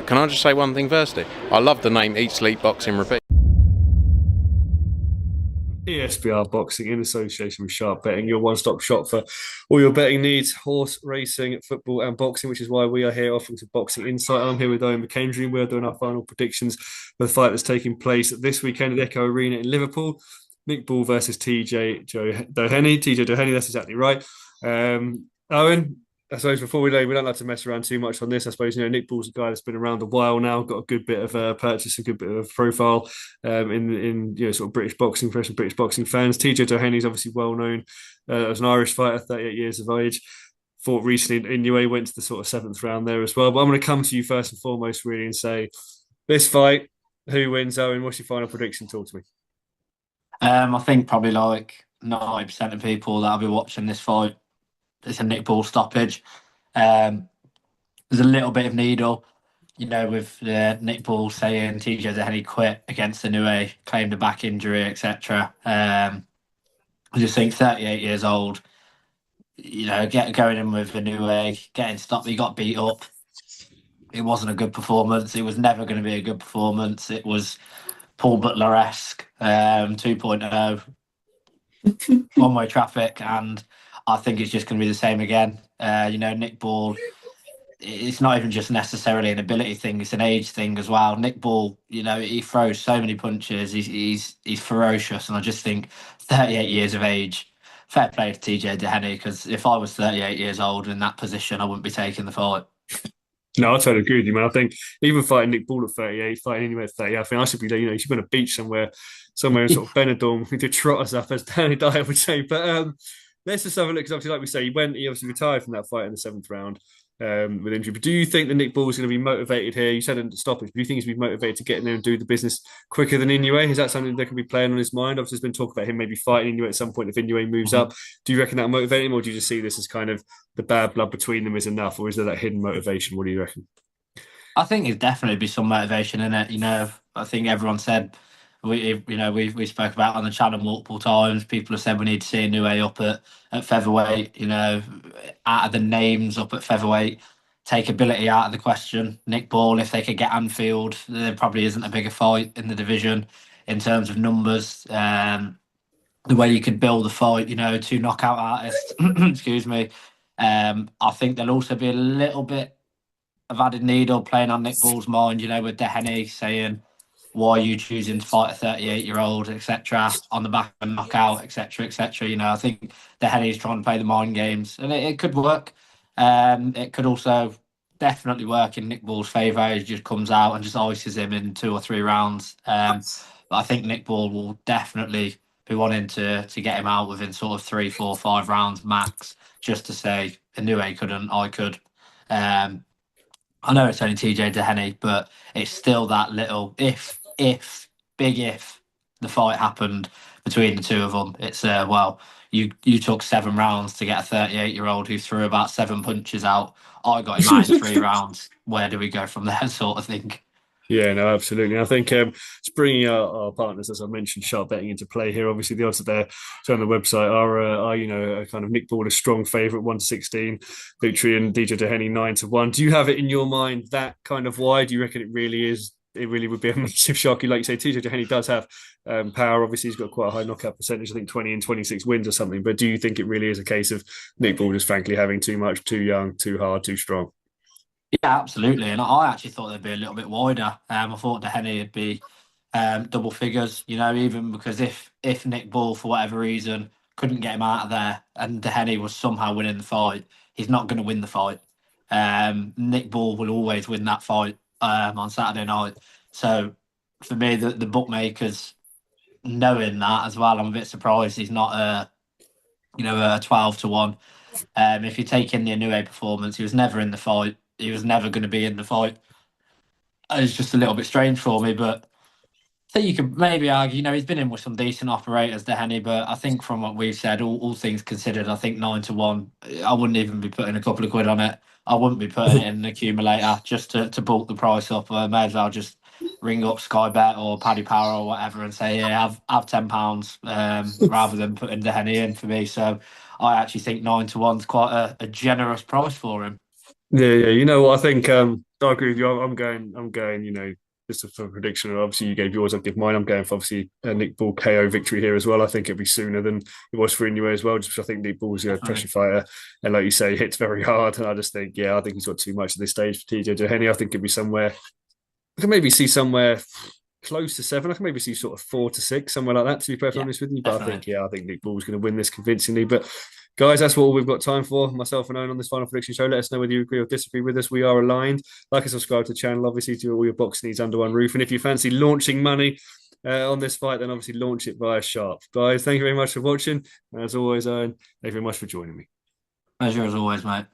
Can I just say one thing firstly? I love the name Eat, Sleep, Boxing, Repeat. ESBR Boxing in association with Sharp Betting, your one-stop shop for all your betting needs, horse racing, football and boxing, which is why we are here offering some boxing insight. I'm here with Owen McKendry. We're doing our final predictions for the fight that's taking place this weekend at the Echo Arena in Liverpool. Nick Ball versus Doheny. TJ Doheny, that's exactly right. Owen, I suppose before we don't like to mess around too much on this. I suppose Nick Ball's a guy that's been around a while now, got a good bit of purchase, a good bit of profile in sort of British boxing, professional British boxing fans. TJ Doheny is obviously well known as an Irish fighter, 38 years of age. Fought recently in INOUE, went to the sort of seventh round there as well. But I'm going to come to you first and foremost, really, and say this fight, who wins? Owen, what's your final prediction? Talk to me. I think probably like 90% of people that'll be watching this fight, it's a Nick Ball stoppage. There's a little bit of needle, with Nick Ball saying TJ Doheny quit against INOUE, claimed a back injury, etc. I just think 38 years old, going in with INOUE, getting stopped, he got beat up. It wasn't a good performance. It was never going to be a good performance. It was Paul Butler-esque, 2.0, one-way traffic, and I think it's just going to be the same again. Nick Ball, it's not even just necessarily an ability thing; it's an age thing as well. Nick Ball, he throws so many punches. He's ferocious, and I just think 38 years of age. Fair play to TJ Doheny, because if I was 38 years old in that position, I wouldn't be taking the fight. No, I totally agree with you, man. I think even fighting Nick Ball at 38, fighting anywhere at 38, I think I should be there. You should be on a beach somewhere in sort of Benidorm. We could trot us up, as Danny Dyer would say. But let's just have a look, because obviously, like we say, he obviously retired from that fight in the seventh round with injury. But do you think that Nick Ball is going to be motivated here? You said in the stoppage, but do you think he's going to be motivated to get in there and do the business quicker than INOUE? Is that something that can be playing on his mind? Obviously, there's been talk about him maybe fighting INOUE at some point if INOUE moves up. Do you reckon that'll motivate him, or do you just see this as kind of the bad blood between them is enough, or is there that hidden motivation? What do you reckon? I think there'd definitely be some motivation in it. I think everyone said we spoke about on the channel multiple times. People have said we need to see INOUE up at featherweight. Out of the names up at featherweight, take ability out of the question. Nick Ball, if they could get Anfield, there probably isn't a bigger fight in the division in terms of numbers. The way you could build the fight, two knockout artists. Excuse me. I think there'll also be a little bit of added needle playing on Nick Ball's mind, with Doheny saying, why are you choosing to fight a 38-year-old, etc., on the back of a knockout, etc., etc. I think Doheny's trying to play the mind games, and it could work. It could also definitely work in Nick Ball's favour. He just comes out and just ices him in 2 or 3 rounds. But I think Nick Ball will definitely be wanting to get him out within sort of 3, 4, 5 rounds max, just to say, INOUE couldn't, I could. I know it's only TJ Doheny, but it's still that little big if the fight happened between the two of them. It's you took 7 rounds to get a 38-year-old who threw about 7 punches out. I got him out in 3 rounds. Where do we go from there, sort of thing? Yeah, no, absolutely. I think it's bringing our partners, as I mentioned, Sharp Betting into play here. Obviously, the odds there on the website are a kind of Nick Ball a strong favourite, 1-16 victory, and DJ Doheny 9-1. Do you have it in your mind that kind of why? Do you reckon it really is? It really would be a massive shock. Like you say, TJ Doheny does have power. Obviously, he's got quite a high knockout percentage. I think 20 and 26 wins or something. But do you think it really is a case of Nick Ball just frankly having too much, too young, too hard, too strong? Yeah, absolutely. And I actually thought they'd be a little bit wider. I thought Doheny would be double figures, even because if Nick Ball, for whatever reason, couldn't get him out of there and Doheny was somehow winning the fight, he's not going to win the fight. Nick Ball will always win that fight on Saturday night. So for me, the bookmakers, knowing that as well, I'm a bit surprised he's not a 12-1. If you take in the INOUE performance, he was never in the fight. He was never going to be in the fight. It's just a little bit strange for me, but I think you could maybe argue, he's been in with some decent operators, Doheny, but I think from what we've said, all things considered, I think 9-1, I wouldn't even be putting a couple of quid on it. I wouldn't be putting it in an accumulator just to bulk the price up. I may as well just ring up Sky Bet or Paddy Power or whatever and say, yeah, have £10 rather than putting Doheny in for me. So I actually think 9-1 is quite a generous price for him. Yeah. You know what? I think I agree with you. I'm going. Just for a prediction. Obviously, you gave yours. I'll give mine. I'm going for obviously a Nick Ball KO victory here as well. I think it'll be sooner than it was for INOUE as well. Just because I think Nick Ball's a pressure fighter, and like you say, he hits very hard. And I just think, I think he's got too much at this stage for TJ Doheny. I think it'll be somewhere. I can maybe see somewhere close to 7. I can maybe see sort of 4 to 6, somewhere like that. To be perfectly honest with you, but definitely. I think Nick Ball's going to win this convincingly. But guys, that's all we've got time for. Myself and Owen on this final prediction show. Let us know whether you agree or disagree with us. We are aligned. Like and subscribe to the channel. Obviously, to all your boxing needs under one roof. And if you fancy launching money on this fight, then obviously launch it via Sharp. Guys, thank you very much for watching. And as always, Owen, thank you very much for joining me. Pleasure as always, mate.